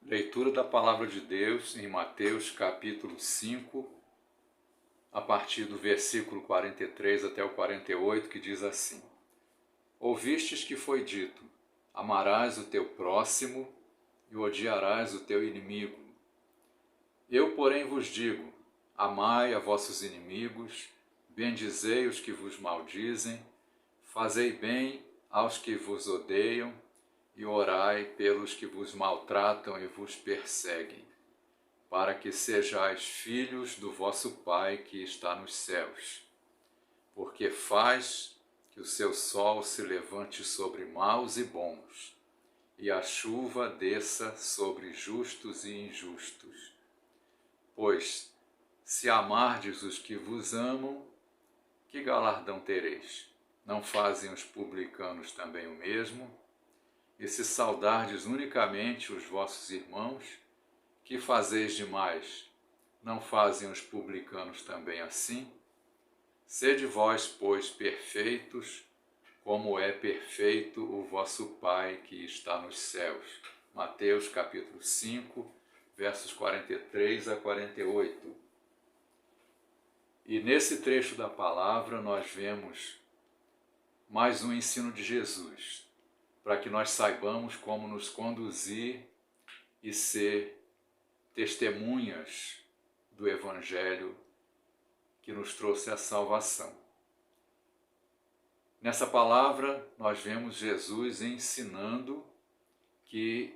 Leitura da Palavra de Deus em Mateus capítulo 5, a partir do versículo 43 até o 48, que diz assim: Ouvistes que foi dito, amarás o teu próximo e odiarás o teu inimigo. Eu, porém, vos digo, amai a vossos inimigos, bendizei os que vos maldizem, fazei bem aos que vos odeiam, e orai pelos que vos maltratam e vos perseguem, para que sejais filhos do vosso Pai que está nos céus. Porque faz que o seu sol se levante sobre maus e bons, e a chuva desça sobre justos e injustos. Pois, se amardes os que vos amam, que galardão tereis? Não fazem os publicanos também o mesmo? E se saudardes unicamente os vossos irmãos, que fazeis demais? Não fazem os publicanos também assim? Sede vós, pois, perfeitos, como é perfeito o vosso Pai que está nos céus. Mateus capítulo 5, versos 43 a 48. E nesse trecho da palavra nós vemos mais um ensino de Jesus, para que nós saibamos como nos conduzir e ser testemunhas do Evangelho que nos trouxe a salvação. Nessa palavra, nós vemos Jesus ensinando que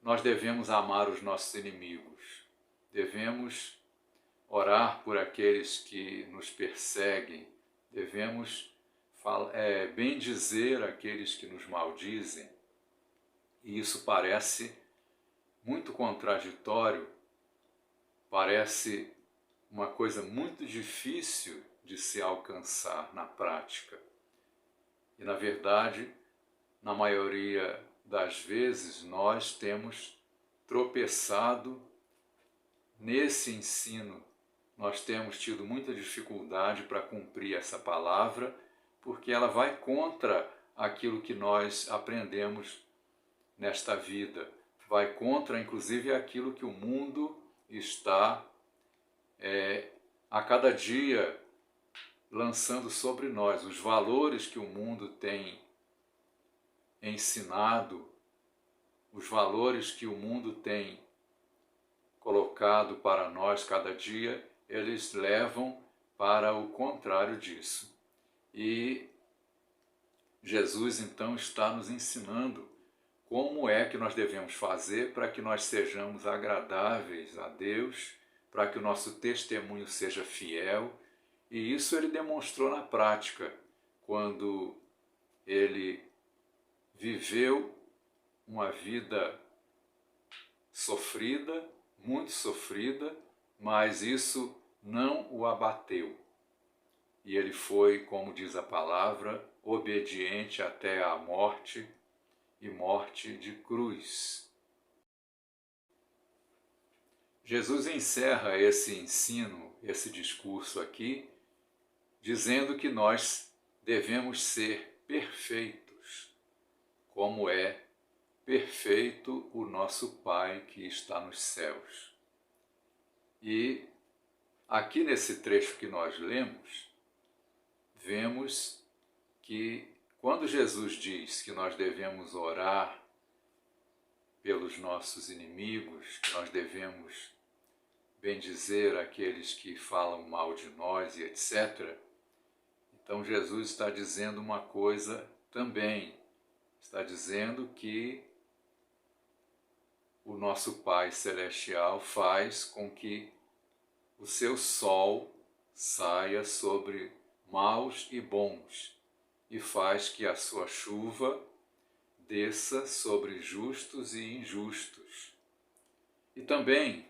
nós devemos amar os nossos inimigos, devemos orar por aqueles que nos perseguem, devemos bendizer aqueles que nos maldizem. E isso parece muito contraditório, parece uma coisa muito difícil de se alcançar na prática. E, na verdade, na maioria das vezes, nós temos tropeçado nesse ensino. Nós temos tido muita dificuldade para cumprir essa palavra, porque ela vai contra aquilo que nós aprendemos nesta vida. Vai contra, inclusive, aquilo que o mundo está a cada dia lançando sobre nós, os valores que o mundo tem ensinado, os valores que o mundo tem colocado para nós cada dia, eles levam para o contrário disso. E Jesus então está nos ensinando como é que nós devemos fazer para que nós sejamos agradáveis a Deus, para que o nosso testemunho seja fiel. E isso ele demonstrou na prática, quando ele viveu uma vida sofrida, muito sofrida, mas isso não o abateu. E ele foi, como diz a palavra, obediente até a morte, e morte de cruz. Jesus encerra esse ensino, esse discurso aqui, dizendo que nós devemos ser perfeitos, como é perfeito o nosso Pai que está nos céus. E aqui nesse trecho que nós lemos, vemos que quando Jesus diz que nós devemos orar pelos nossos inimigos, que nós devemos bendizer aqueles que falam mal de nós e etc., então Jesus está dizendo uma coisa também. Está dizendo que o nosso Pai Celestial faz com que o seu sol saia sobre maus e bons, e faz que a sua chuva desça sobre justos e injustos. E também,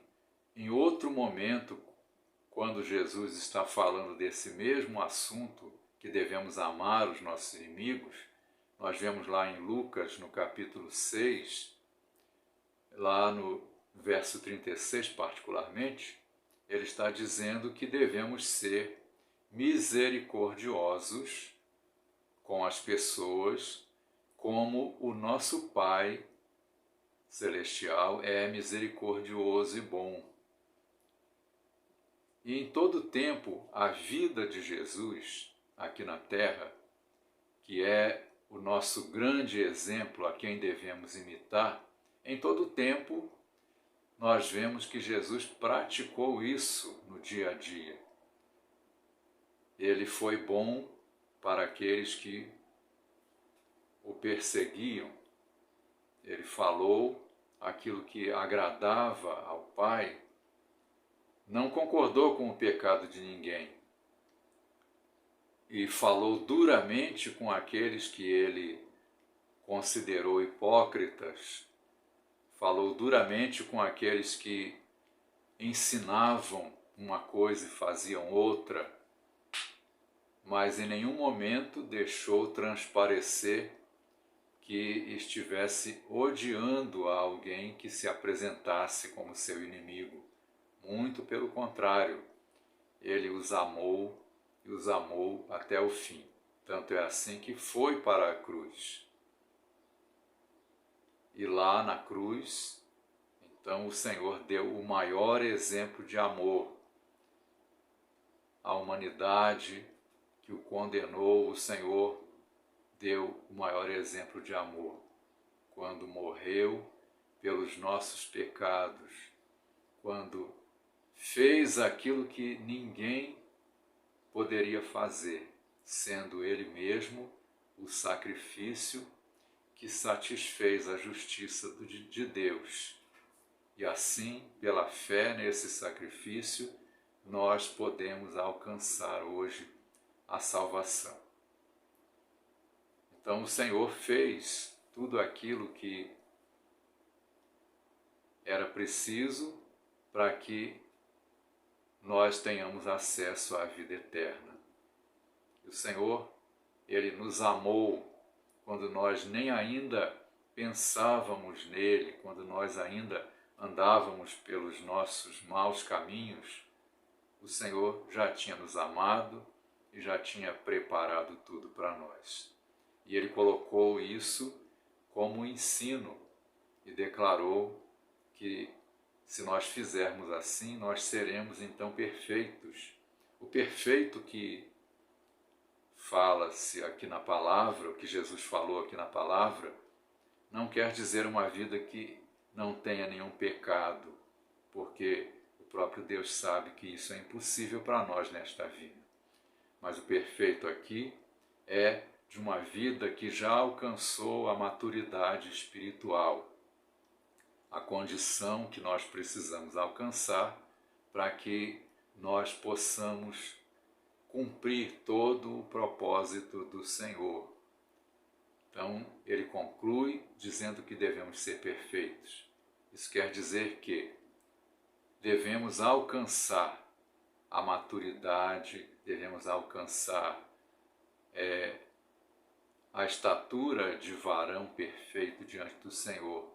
em outro momento, quando Jesus está falando desse mesmo assunto, que devemos amar os nossos inimigos, nós vemos lá em Lucas, no capítulo 6, lá no verso 36 particularmente, ele está dizendo que devemos ser misericordiosos com as pessoas, como o nosso Pai celestial é misericordioso e bom. E em todo tempo, a vida de Jesus aqui na terra, que é o nosso grande exemplo a quem devemos imitar, em todo tempo nós vemos que Jesus praticou isso no dia a dia. Ele foi bom para aqueles que o perseguiam. Ele falou aquilo que agradava ao Pai, não concordou com o pecado de ninguém e falou duramente com aqueles que ele considerou hipócritas, falou duramente com aqueles que ensinavam uma coisa e faziam outra, mas em nenhum momento deixou transparecer que estivesse odiando a alguém que se apresentasse como seu inimigo. Muito pelo contrário, ele os amou e os amou até o fim. Tanto é assim que foi para a cruz. E lá na cruz, então o Senhor deu o maior exemplo de amor à humanidade que o condenou. O Senhor deu o maior exemplo de amor quando morreu pelos nossos pecados, quando fez aquilo que ninguém poderia fazer, sendo Ele mesmo o sacrifício que satisfez a justiça de Deus. E assim, pela fé nesse sacrifício, nós podemos alcançar hoje a salvação. Então o Senhor fez tudo aquilo que era preciso para que nós tenhamos acesso à vida eterna. O Senhor, Ele nos amou quando nós nem ainda pensávamos nele, quando nós ainda andávamos pelos nossos maus caminhos. O Senhor já tinha nos amado e já tinha preparado tudo para nós. E Ele colocou isso como ensino e declarou que se nós fizermos assim, nós seremos então perfeitos. O perfeito que fala-se aqui na palavra, o que Jesus falou aqui na palavra, não quer dizer uma vida que não tenha nenhum pecado, porque o próprio Deus sabe que isso é impossível para nós nesta vida. Mas o perfeito aqui é de uma vida que já alcançou a maturidade espiritual, a condição que nós precisamos alcançar para que nós possamos cumprir todo o propósito do Senhor. Então, ele conclui dizendo que devemos ser perfeitos. Isso quer dizer que devemos alcançar a maturidade, devemos alcançar a estatura de varão perfeito diante do Senhor,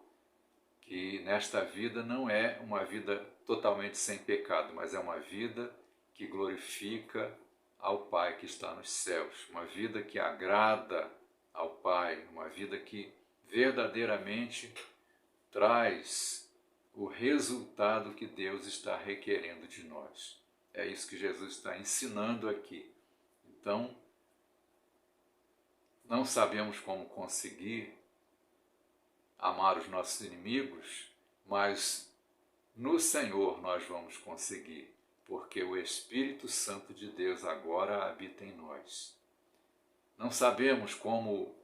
que nesta vida não é uma vida totalmente sem pecado, mas é uma vida que glorifica ao Pai que está nos céus, uma vida que agrada ao Pai, uma vida que verdadeiramente traz o resultado que Deus está requerendo de nós. É isso que Jesus está ensinando aqui. Então, não sabemos como conseguir amar os nossos inimigos, mas no Senhor nós vamos conseguir, porque o Espírito Santo de Deus agora habita em nós. Não sabemos como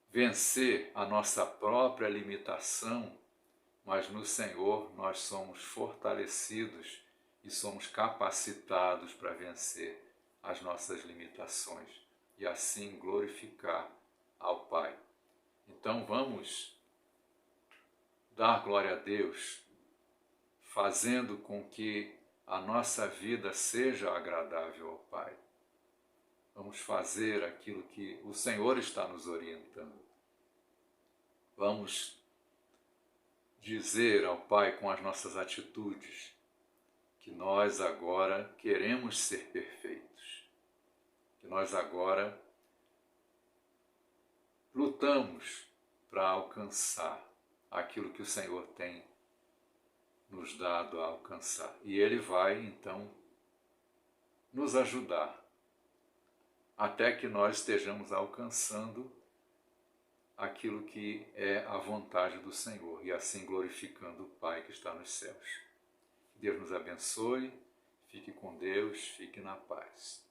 vencer a nossa própria limitação, mas no Senhor nós somos fortalecidos e somos capacitados para vencer as nossas limitações e assim glorificar ao Pai. Então vamos dar glória a Deus, fazendo com que a nossa vida seja agradável ao Pai. Vamos fazer aquilo que o Senhor está nos orientando. Vamos dizer ao Pai com as nossas atitudes que nós agora queremos ser perfeitos, que nós agora lutamos para alcançar aquilo que o Senhor tem nos dado a alcançar. E Ele vai, então, nos ajudar até que nós estejamos alcançando aquilo que é a vontade do Senhor e assim glorificando o Pai que está nos céus. Deus nos abençoe, fique com Deus, fique na paz.